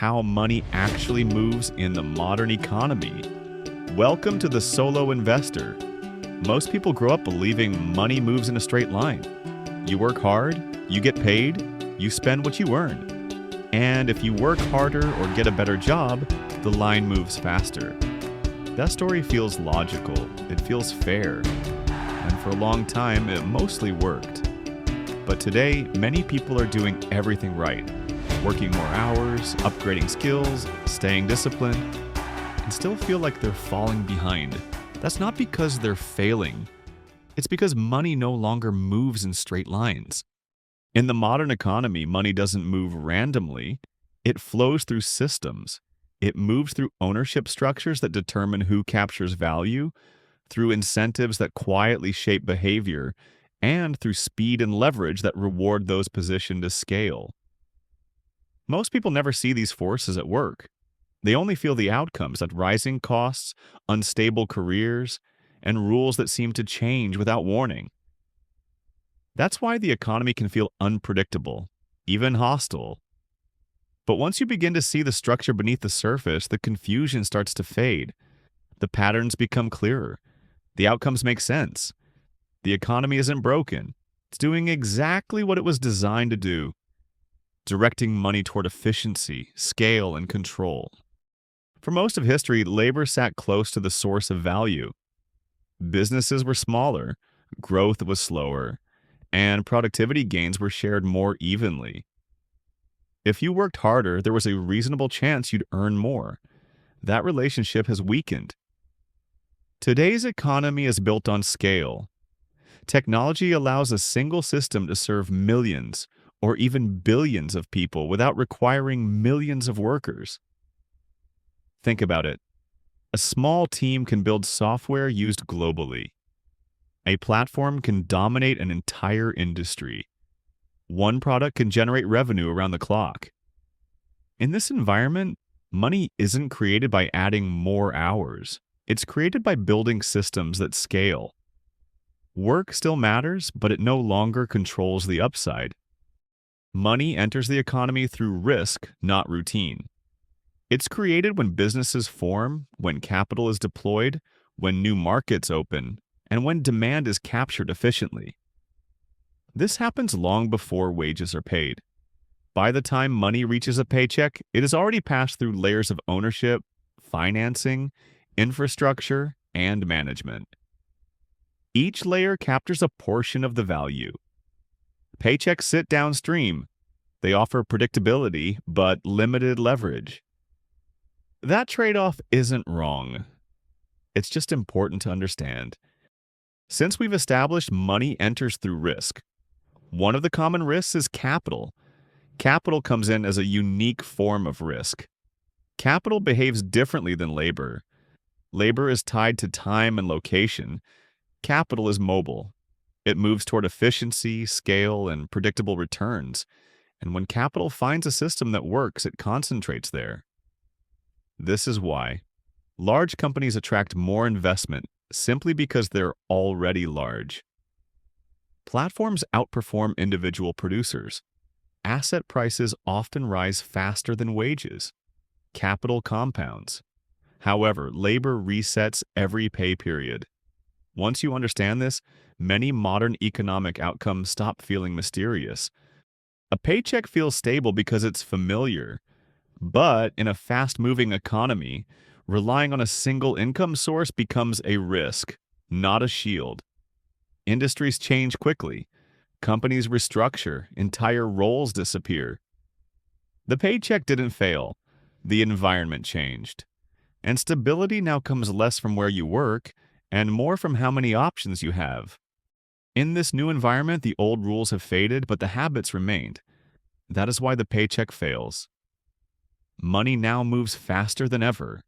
how money actually moves in the modern economy. Welcome to the Solo Investor. Most people grow up believing money moves in a straight line. You work hard, you get paid, you spend what you earn. And if you work harder or get a better job, the line moves faster. That story feels logical, it feels fair, and for a long time it mostly worked. But today, many people are doing everything right, working more hours, upgrading skills, staying disciplined, and still feel like they're falling behind. That's not because they're failing. It's because money no longer moves in straight lines. In the modern economy, money doesn't move randomly. It flows through systems. It moves through ownership structures that determine who captures value, through incentives that quietly shape behavior, and through speed and leverage that reward those positioned to scale. Most people never see these forces at work. They only feel the outcomes, like rising costs, unstable careers, and rules that seem to change without warning. That's why the economy can feel unpredictable, even hostile. But once you begin to see the structure beneath the surface, the confusion starts to fade. The patterns become clearer. The outcomes make sense. The economy isn't broken. It's doing exactly what it was designed to do, directing money toward efficiency, scale, and control. For most of history, labor sat close to the source of value. Businesses were smaller, growth was slower, and productivity gains were shared more evenly. If you worked harder, there was a reasonable chance you'd earn more. That relationship has weakened. Today's economy is built on scale. Technology allows a single system to serve millions or even billions of people without requiring millions of workers. Think about it. A small team can build software used globally. A platform can dominate an entire industry. One product can generate revenue around the clock. In this environment, money isn't created by adding more hours. It's created by building systems that scale. Work still matters, but it no longer controls the upside. Money enters the economy through risk, not routine. It's created when businesses form, when capital is deployed, when new markets open, and when demand is captured efficiently. This happens long before wages are paid. By the time money reaches a paycheck, it has already passed through layers of ownership, financing, infrastructure, and management. Each layer captures a portion of the value. Paychecks sit downstream. They offer predictability, but limited leverage. That trade-off isn't wrong. It's just important to understand. Since we've established money enters through risk, one of the common risks is capital. Capital comes in as a unique form of risk. Capital behaves differently than labor. Labor is tied to time and location. Capital is mobile. It moves toward efficiency, scale, and predictable returns. And when capital finds a system that works, it concentrates there. This is why large companies attract more investment simply because they're already large. Platforms outperform individual producers. Asset prices often rise faster than wages. Capital compounds. However, labor resets every pay period. Once you understand this, many modern economic outcomes stop feeling mysterious. A paycheck feels stable because it's familiar. But in a fast-moving economy, relying on a single income source becomes a risk, not a shield. Industries change quickly. Companies restructure. Entire roles disappear. The paycheck didn't fail. The environment changed. And stability now comes less from where you work and more from how many options you have. In this new environment, the old rules have faded, but the habits remained. That is why the paycheck fails. Money now moves faster than ever.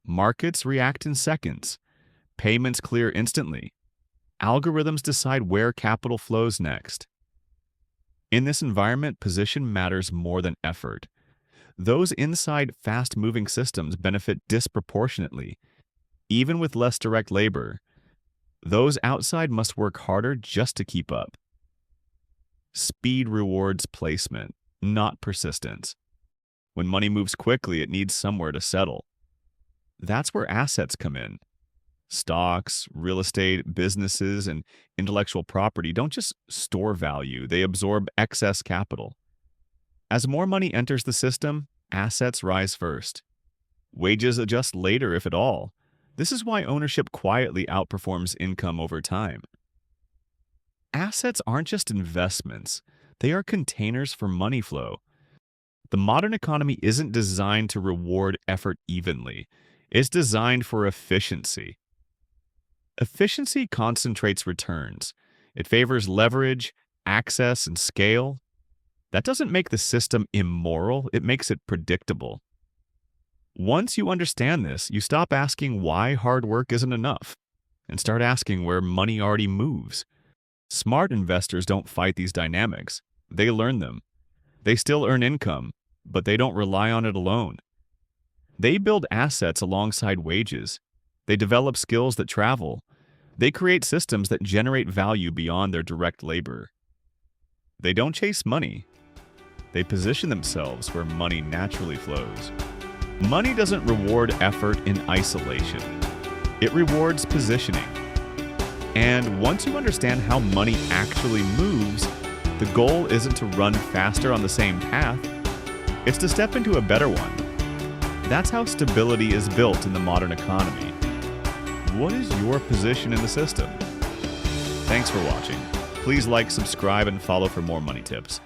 Markets react in seconds. Payments clear instantly. Algorithms decide where capital flows next. In this environment, position matters more than effort. Those inside fast-moving systems benefit disproportionately, even with less direct labor. Those outside must work harder just to keep up. Speed rewards placement, not persistence. When money moves quickly, it needs somewhere to settle. That's where assets come in. Stocks, real estate, businesses, and intellectual property don't just store value, they absorb excess capital. As more money enters the system, assets rise first. Wages adjust later, if at all. This is why ownership quietly outperforms income over time. Assets aren't just investments, they are containers for money flow. The modern economy isn't designed to reward effort evenly, it's designed for efficiency. Efficiency concentrates returns. It favors leverage, access, and scale. That doesn't make the system immoral, it makes it predictable. Once you understand this, you stop asking why hard work isn't enough and start asking where money already moves. Smart investors don't fight these dynamics. They learn them. They still earn income, but they don't rely on it alone. They build assets alongside wages. They develop skills that travel. They create systems that generate value beyond their direct labor. They don't chase money. They position themselves where money naturally flows. Money doesn't reward effort in isolation. It rewards positioning. And once you understand how money actually moves, the goal isn't to run faster on the same path. It's to step into a better one. That's how stability is built in the modern economy. What is your position in the system? Thanks for watching. Please like, subscribe, and follow for more money tips.